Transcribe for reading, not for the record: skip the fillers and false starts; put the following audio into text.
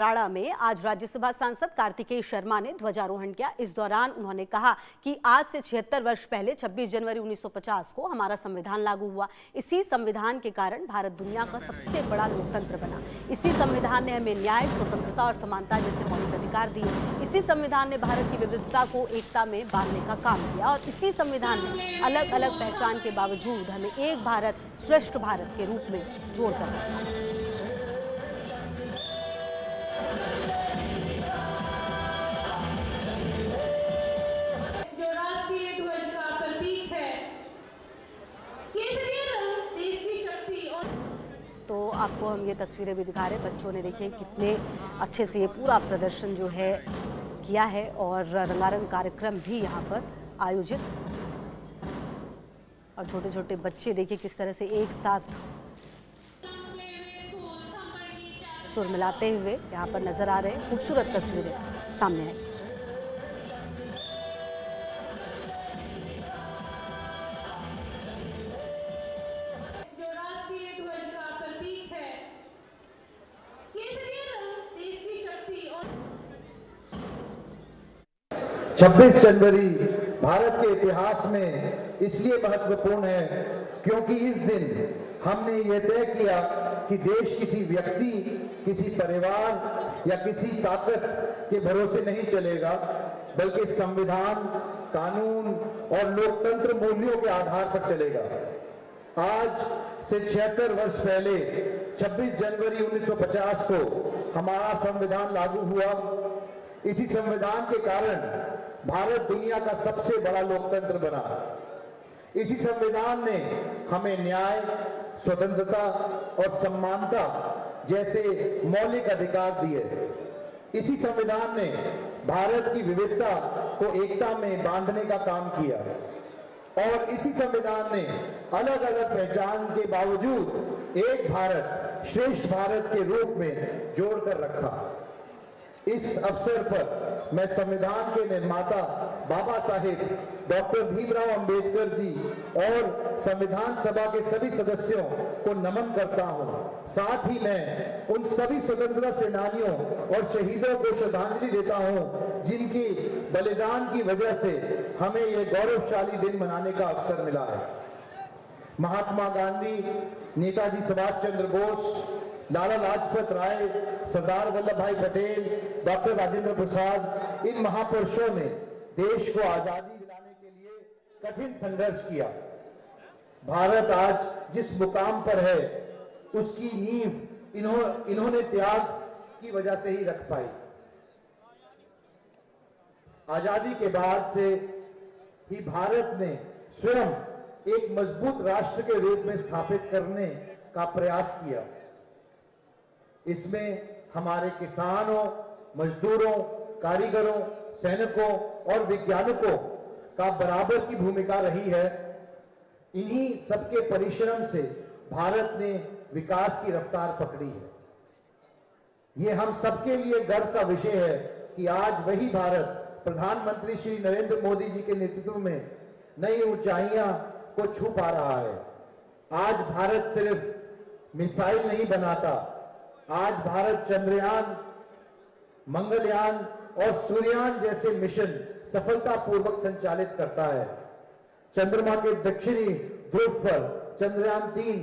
राड़ा में आज राज्यसभा सांसद कार्तिकेय शर्मा ने ध्वजारोहण किया। इस दौरान उन्होंने कहा कि आज से 76 वर्ष पहले 26 जनवरी 1950 को हमारा संविधान लागू हुआ। इसी संविधान के कारण भारत दुनिया का सबसे बड़ा लोकतंत्र बना। इसी संविधान ने हमें न्याय, स्वतंत्रता और समानता जैसे मौलिक अधिकार दिए। इसी संविधान ने भारत की विविधता को एकता में बांधने का काम किया और इसी संविधान ने अलग अलग पहचान के बावजूद हमें एक भारत श्रेष्ठ भारत के रूप में जोड़कर रखा। तो आपको हम ये तस्वीरें भी दिखा रहे हैं। बच्चों ने देखिए कितने अच्छे से ये पूरा प्रदर्शन जो है किया है और रंगारंग कार्यक्रम भी यहाँ पर आयोजित, और छोटे छोटे बच्चे देखिए किस तरह से एक साथ सुर मिलाते हुए यहाँ पर नजर आ रहे हैं। खूबसूरत तस्वीरें सामने आई। छब्बीस जनवरी भारत के इतिहास में इसलिए महत्वपूर्ण है क्योंकि इस दिन हमने ये तय किया कि देश किसी व्यक्ति, किसी परिवार या किसी ताकत के भरोसे नहीं चलेगा, बल्कि संविधान, कानून और लोकतंत्र मूल्यों के आधार पर चलेगा। आज से 76 वर्ष पहले 26 जनवरी 1950 को हमारा संविधान लागू हुआ। इसी संविधान के कारण भारत दुनिया का सबसे बड़ा लोकतंत्र बना। इसी संविधान ने हमें न्याय, स्वतंत्रता और समानता जैसे मौलिक अधिकार दिए। इसी संविधान ने भारत की विविधता को एकता में बांधने का काम किया और इसी संविधान ने अलग अलग पहचान के बावजूद एक भारत श्रेष्ठ भारत के रूप में जोड़कर रखा। इस अवसर पर मैं संविधान के निर्माता बाबा साहेब डॉक्टर भीमराव अंबेडकर जी और संविधान सभा के सभी सदस्यों को नमन करता हूं। साथ ही मैं उन सभी स्वतंत्रता सेनानियों और शहीदों को श्रद्धांजलि देता हूं जिनकी बलिदान की वजह से हमें ये गौरवशाली दिन मनाने का अवसर मिला है। महात्मा गांधी, नेताजी सुभाष चंद्र बोस, लाला लाजपत राय, सरदार वल्लभ भाई पटेल, डॉक्टर राजेंद्र प्रसाद, इन महापुरुषों ने देश को आजादी दिलाने के लिए कठिन संघर्ष किया। भारत आज जिस मुकाम पर है उसकी नींव इन्होंने त्याग की वजह से ही रख पाई। आजादी के बाद से ही भारत ने स्वयं एक मजबूत राष्ट्र के रूप में स्थापित करने का प्रयास किया। इसमें हमारे किसानों, मजदूरों, कारीगरों, सैनिकों और वैज्ञानिकों का बराबर की भूमिका रही है। इन्हीं सबके परिश्रम से भारत ने विकास की रफ्तार पकड़ी है। ये हम सबके लिए गर्व का विषय है कि आज वही भारत प्रधानमंत्री श्री नरेंद्र मोदी जी के नेतृत्व में नई ऊंचाइयां को छू पा रहा है। आज भारत सिर्फ मिसाइल नहीं बनाता, आज भारत चंद्रयान, मंगलयान और सूर्ययान जैसे मिशन सफलतापूर्वक संचालित करता है। चंद्रमा के दक्षिणी ध्रुव पर चंद्रयान 3